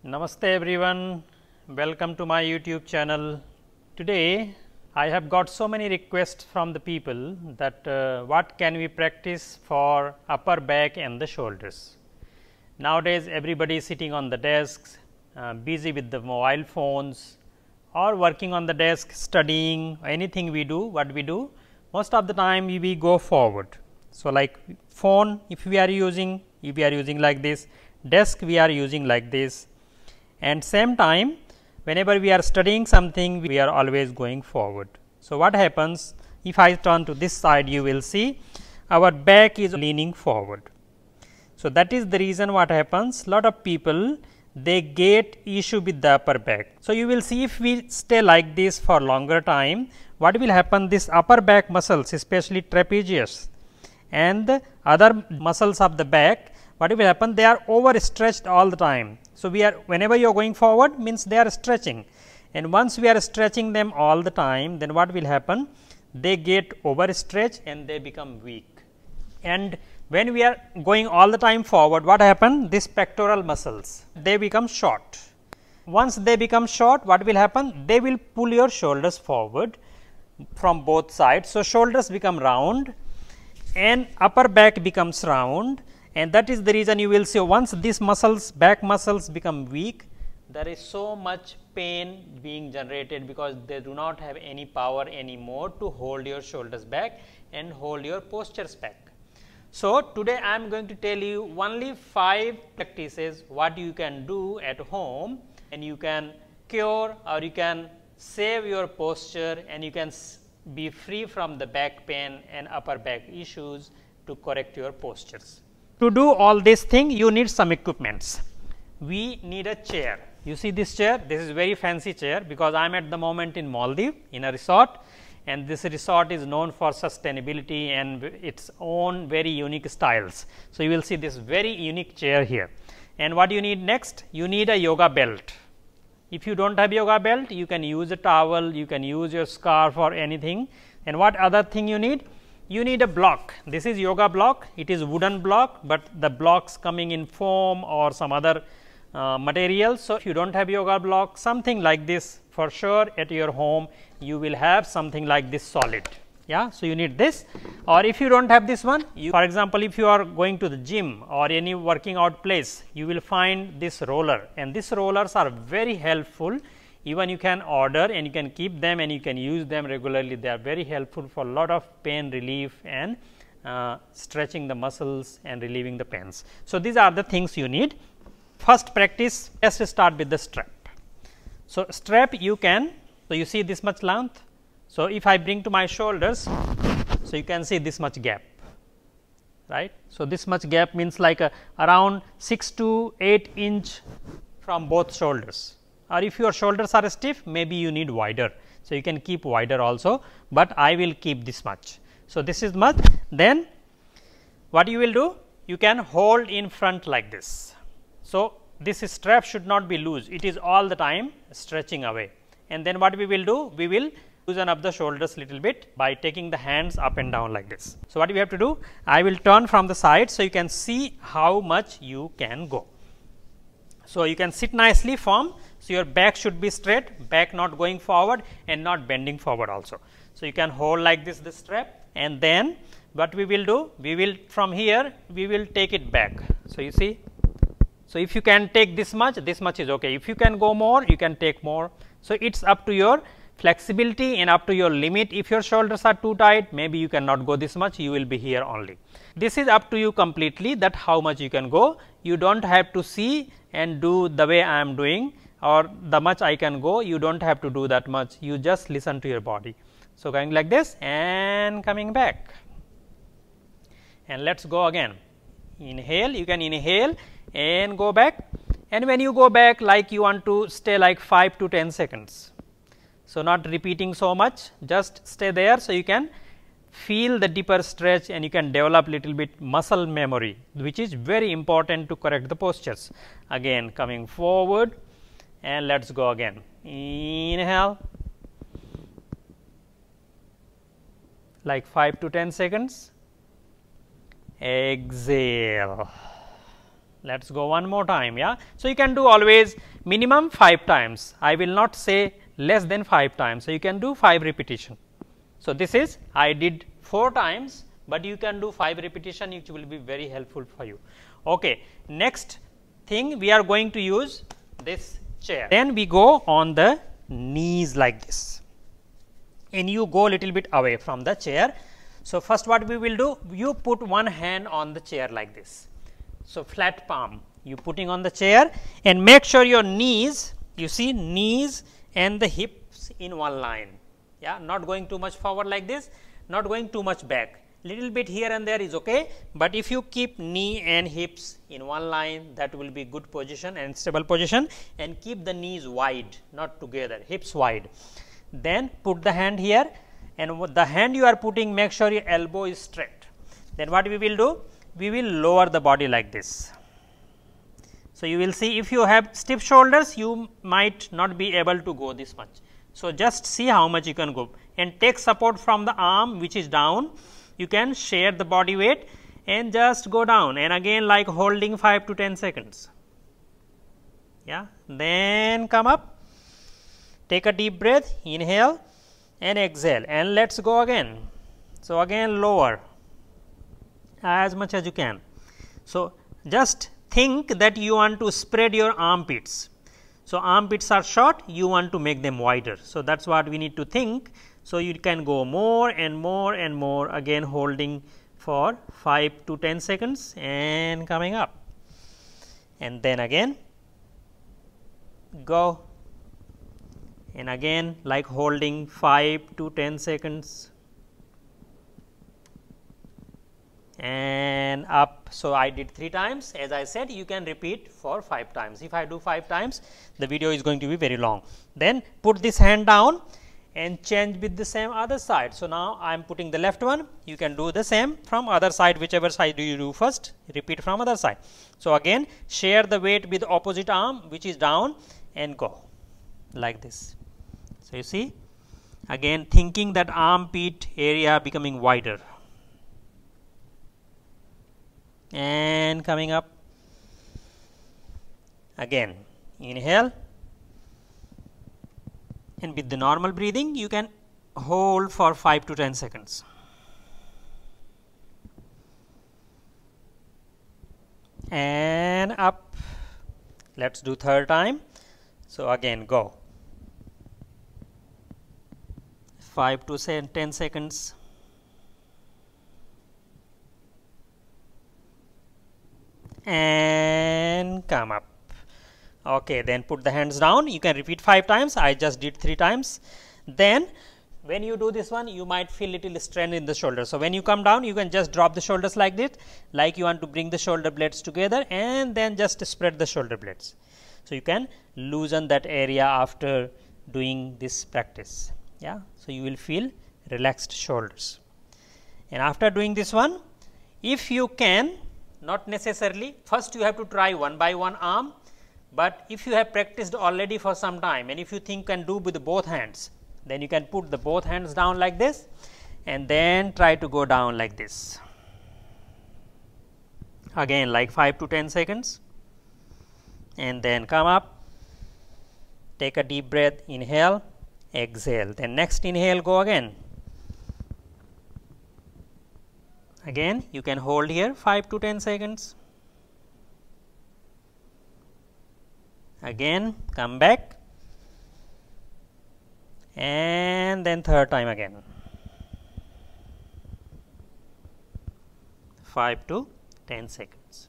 Namaste everyone, welcome to my YouTube channel. Today I have got so many requests from the people that what can we practice for upper back and the shoulders. Nowadays everybody is sitting on the desks, busy with the mobile phones or working on the desk, studying, anything we do, what we do, most of the time we go forward. So, like phone if we are using like this, desk we are using like this, and same time whenever we are studying something we are always going forward. So, what happens if I turn to this side, you will see our back is leaning forward. So, that is the reason what happens, lot of people they get issue with the upper back. So, you will see if we stay like this for longer time, what will happen, this upper back muscles especially trapezius and the other muscles of the back, what will happen, they are overstretched all the time. So, we are whenever you are going forward means they are stretching, and once we are stretching them all the time, then what will happen, they get overstretched and they become weak. And when we are going all the time forward, what happen, these pectoral muscles they become short. Once they become short, what will happen, they will pull your shoulders forward from both sides. So, shoulders become round and upper back becomes round, and that is the reason you will see once these muscles, back muscles become weak, there is so much pain being generated because they do not have any power anymore to hold your shoulders back and hold your postures back. So, today I am going to tell you only 5 practices what you can do at home and you can cure or you can save your posture and you can be free from the back pain and upper back issues to correct your postures. To do all this thing you need some equipments. We need a chair. You see this chair, this is very fancy chair because I am at the moment in Maldives in a resort, and this resort is known for sustainability and its own very unique styles. So, you will see this very unique chair here, and what you need next, you need a yoga belt. If you do not have yoga belt, you can use a towel, you can use your scarf or anything. And what other thing you need? You need a block. This is yoga block, it is wooden block, but the blocks coming in foam or some other materials. So, if you do not have yoga block, something like this for sure at your home you will have something like this solid. Yeah. So, you need this, or if you do not have this one, you, for example, if you are going to the gym or any working out place, you will find this roller, and these rollers are very helpful. Even you can order and you can keep them and you can use them regularly. They are very helpful for a lot of pain relief and stretching the muscles and relieving the pains. So, these are the things you need. First practice, let us start with the strap. So, strap you can, so you see this much length. So, if I bring to my shoulders, so you can see this much gap, right. So, this much gap means like around 6 to 8 inch from both shoulders, or if your shoulders are stiff, maybe you need wider. So, you can keep wider also, but I will keep this much. So, this is much. Then what you will do, you can hold in front like this. So, this strap should not be loose, it is all the time stretching away, and then what we will do, we will loosen up the shoulders little bit by taking the hands up and down like this. So, what we have to do, I will turn from the side, so you can see how much you can go. So, you can sit nicely firm. So, your back should be straight, back not going forward and not bending forward also. So, you can hold like this the strap, and then what we will do, we will from here we will take it back. So, you see, so if you can take this much is okay. If you can go more, you can take more. So, it is up to your flexibility and up to your limit. If your shoulders are too tight, maybe you cannot go this much, you will be here only. This is up to you completely, that how much you can go. You do not have to see and do the way I am doing or the much I can go, you do not have to do that much, you just listen to your body. So, going like this and coming back, and let us go again. Inhale, you can inhale and go back, and when you go back, like you want to stay like 5 to 10 seconds. So, not repeating so much, just stay there. So, you can feel the deeper stretch and you can develop little bit muscle memory, which is very important to correct the postures. Again coming forward and let us go again. Inhale like 5 to 10 seconds, exhale. Let us go one more time. Yeah. So, you can do always minimum 5 times. I will not say less than 5 times. So, you can do 5 repetition. So, this is I did 4 times, but you can do 5 repetition, which will be very helpful for you. Okay. Next thing, we are going to use this chair. Then we go on the knees like this, and you go little bit away from the chair. So, first what we will do, you put one hand on the chair like this. So, flat palm you putting on the chair, and make sure your knees, you see knees and the hips in one line. Yeah, not going too much forward like this, not going too much back, little bit here and there is okay, but if you keep knee and hips in one line, that will be good position and stable position, and keep the knees wide, not together, hips wide. Then put the hand here, and the hand you are putting, make sure your elbow is straight. Then what we will do, we will lower the body like this. So, you will see if you have stiff shoulders, you might not be able to go this much. So, just see how much you can go, and take support from the arm which is down. You can share the body weight and just go down, and again like holding 5 to 10 seconds. Yeah. Then come up, take a deep breath, inhale and exhale, and let us go again. So, again lower as much as you can. So, just think that you want to spread your armpits. So, armpits are short, you want to make them wider. So, that is what we need to think. So, you can go more and more and more, again holding for 5 to 10 seconds and coming up, and then again go, and again like holding 5 to 10 seconds and up. So, I did 3 times, as I said you can repeat for 5 times. If I do 5 times, the video is going to be very long. Then put this hand down and change with the same other side. So, now I am putting the left one, you can do the same from other side, whichever side do you do first, repeat from other side. So, again share the weight with the opposite arm which is down and go like this. So, you see again thinking that armpit area becoming wider, and coming up, again inhale, and with the normal breathing you can hold for 5 to 10 seconds. And up, let us do 3rd time. So, again go 5 to 10 seconds, and come up. Okay, then put the hands down, you can repeat 5 times, I just did 3 times. Then when you do this one, you might feel little strain in the shoulder. So, when you come down, you can just drop the shoulders like this, like you want to bring the shoulder blades together, and then just spread the shoulder blades. So, you can loosen that area after doing this practice. Yeah. So, you will feel relaxed shoulders. And after doing this one, if you can, not necessarily, first you have to try one by one arm, but if you have practiced already for some time, and if you think can do with both hands, then you can put the both hands down like this, and then try to go down like this, again like 5 to 10 seconds, and then come up, take a deep breath, inhale, exhale, then next inhale, go again. Again you can hold here 5 to 10 seconds, again come back, and then 3rd time again 5 to 10 seconds.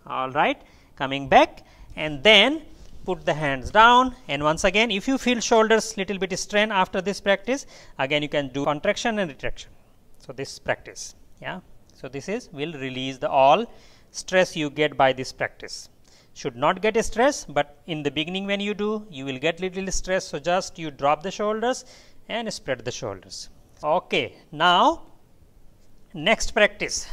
All right, coming back, and then put the hands down, and once again if you feel shoulders little bit strain after this practice, again you can do contraction and retraction. So, this practice, yeah. So, this is will release the all stress you get by this practice. Should not get a stress, but in the beginning when you do, you will get little stress. So, just you drop the shoulders and spread the shoulders. Okay, now next practice.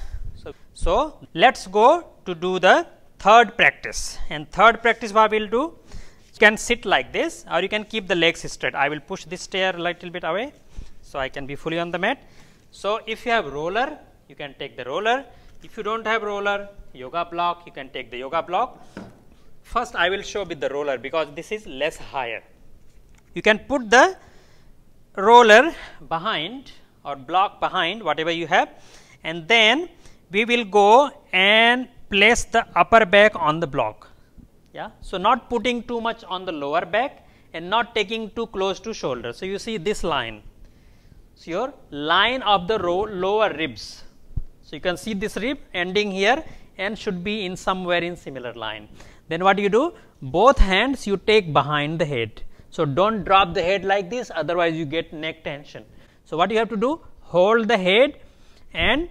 So let us go to do the 3rd practice, and 3rd practice what we will do, you can sit like this or you can keep the legs straight. I will push this chair a little bit away, so I can be fully on the mat. So, if you have roller, you can take the roller. If you don't have roller, yoga block, you can take the yoga block. First I will show with the roller because this is less higher. You can put the roller behind or block behind whatever you have, and then we will go and place the upper back on the block. Yeah. So, not putting too much on the lower back and not taking too close to shoulder. So, you see this line. So, your line of the lower ribs. So, you can see this rib ending here and should be in somewhere in similar line. Then what you do? Both hands you take behind the head. So, do not drop the head like this, otherwise you get neck tension. So, what you have to do? Hold the head and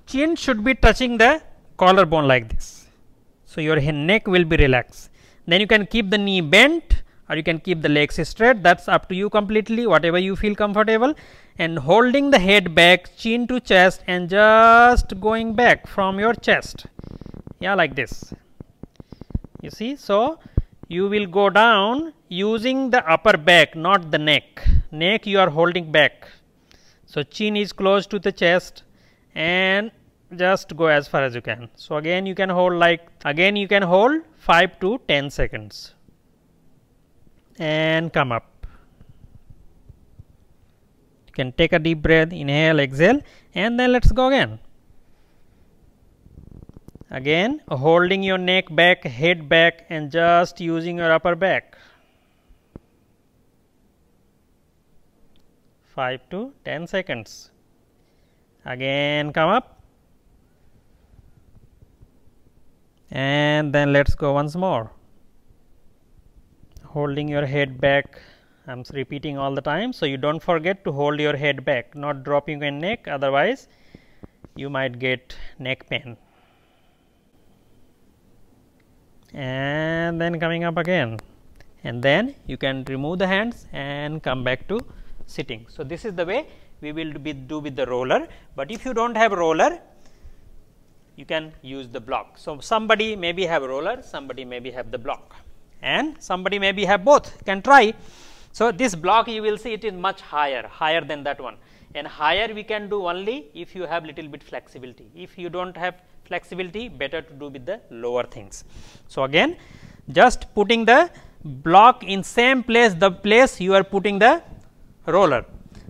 chin should be touching the collarbone like this. So, your neck will be relaxed. Then you can keep the knee bent or you can keep the legs straight, that is up to you completely, whatever you feel comfortable, and holding the head back, chin to chest and just going back from your chest, yeah, like this. You see, so you will go down using the upper back, not the neck. Neck you are holding back. So, chin is close to the chest and just go as far as you can. So, again you can hold 5 to 10 seconds and come up. You can take a deep breath, inhale, exhale, and then let us go again. Again holding your neck back, head back and just using your upper back. 5 to 10 seconds. Again come up and then let us go once more. Holding your head back, I am repeating all the time. So, you do not forget to hold your head back, not dropping your neck, otherwise you might get neck pain. And then coming up again, and then you can remove the hands and come back to sitting. So, this is the way we will do with the roller, but if you do not have roller, you can use the block. So, somebody maybe have roller, somebody maybe have the block, and somebody maybe have both, can try. So, this block you will see it is much higher than that one, and higher we can do only if you have little bit flexibility. If you do not have flexibility, better to do with the lower things. So, again just putting the block in same place, the place you are putting the roller.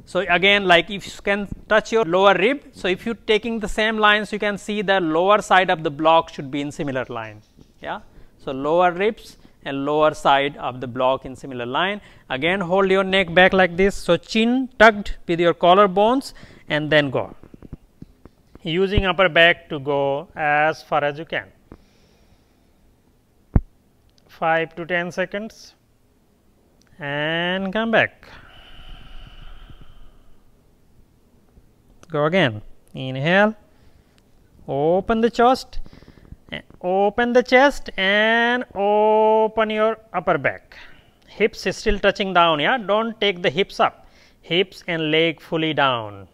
So, again like if you can touch your lower rib. So, if you taking the same lines, you can see the lower side of the block should be in similar line. Yeah. So, lower ribs and lower side of the block in similar line. Again hold your neck back like this. So, chin tucked with your collarbones and then go, using upper back to go as far as you can. 5 to 10 seconds and come back. Go again. Inhale, open the chest and open your upper back. Hips is still touching down, yeah, do not take the hips up, hips and leg fully down.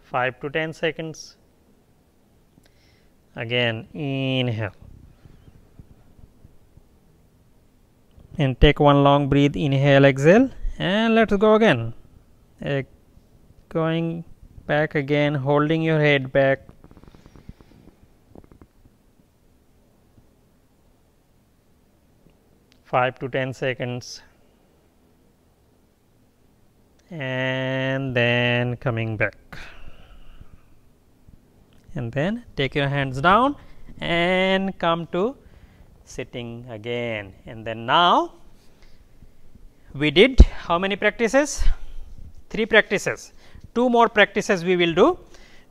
5 to 10 seconds. Again inhale and take one long breath, inhale, exhale, and let us go again. Going back again, holding your head back. Five to 10 seconds and then coming back, and then take your hands down and come to sitting again. And then now we did how many practices? 3 practices. 2 more practices we will do,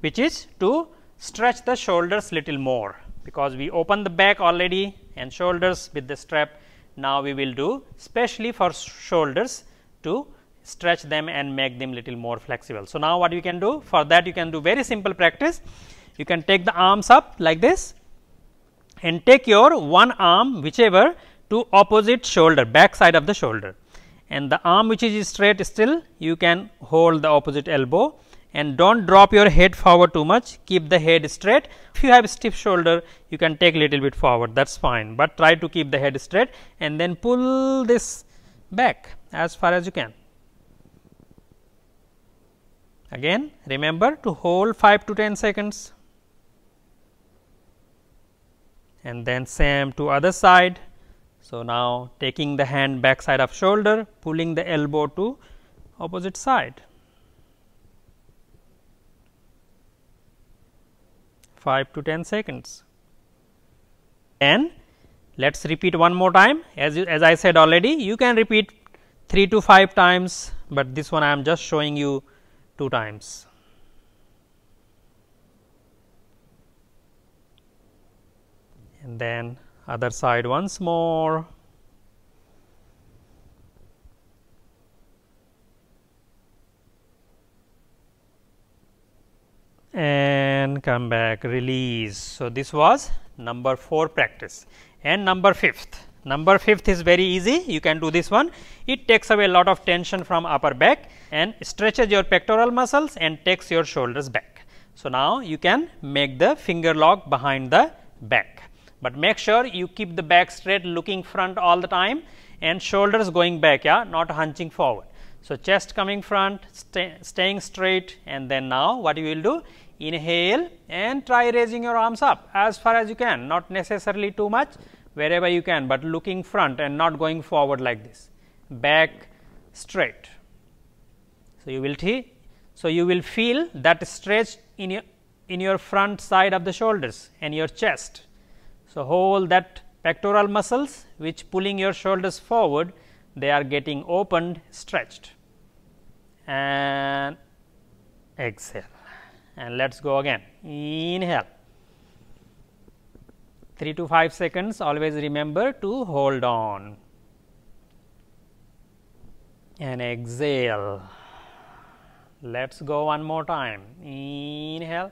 which is to stretch the shoulders little more, because we open the back already and shoulders with the strap. Now we will do specially for shoulders to stretch them and make them little more flexible. So, now what you can do? For that you can do very simple practice. You can take the arms up like this and take your one arm whichever to opposite shoulder, back side of the shoulder, and the arm which is straight still you can hold the opposite elbow, and do not drop your head forward too much, keep the head straight. If you have stiff shoulder, you can take little bit forward, that is fine, but try to keep the head straight and then pull this back as far as you can. Again remember to hold 5 to 10 seconds, and then same to other side. So, now taking the hand back side of shoulder, pulling the elbow to opposite side, 5 to 10 seconds. And let us repeat one more time. As I said already, you can repeat 3 to 5 times, but this one I am just showing you 2 times. And then other side once more. And come back, release. So, this was number 4 practice. And number 5th. Number 5th is very easy, you can do this one. It takes away a lot of tension from upper back and stretches your pectoral muscles and takes your shoulders back. So, now you can make the finger lock behind the back, but make sure you keep the back straight, looking front all the time, and shoulders going back, not hunching forward. So, chest coming front, staying straight, and then now what you will do, inhale and try raising your arms up as far as you can, not necessarily too much, wherever you can, but looking front and not going forward like this, back straight. So, you will feel that stretch in your front side of the shoulders and your chest. So, hold that pectoral muscles which pulling your shoulders forward, they are getting opened, stretched, and exhale, and let us go again. Inhale 3 to 5 seconds, always remember to hold on, and exhale. Let us go one more time. Inhale,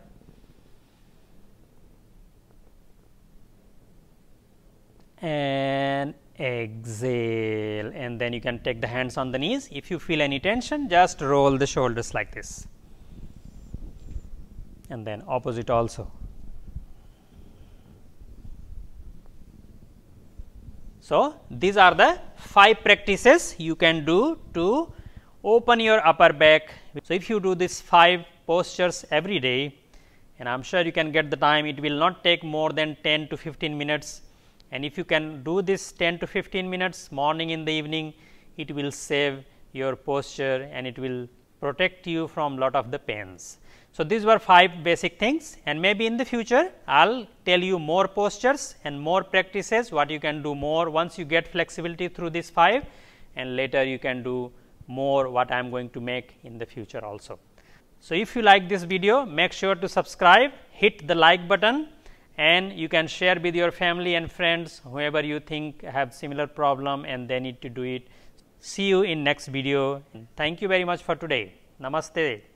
and exhale, and then you can take the hands on the knees. If you feel any tension, just roll the shoulders like this, and then opposite also. So, these are the 5 practices you can do to open your upper back. So, if you do these 5 postures every day, and I am sure you can get the time, it will not take more than 10 to 15 minutes. And if you can do this 10 to 15 minutes morning in the evening, it will save your posture and it will protect you from lot of the pains. So, these were 5 basic things, and maybe in the future I will tell you more postures and more practices what you can do more once you get flexibility through these 5, and later you can do more what I am going to make in the future also. So, if you like this video, make sure to subscribe, hit the like button, and you can share with your family and friends whoever you think have similar problem and they need to do it. See you in next video. Thank you very much for today. Namaste.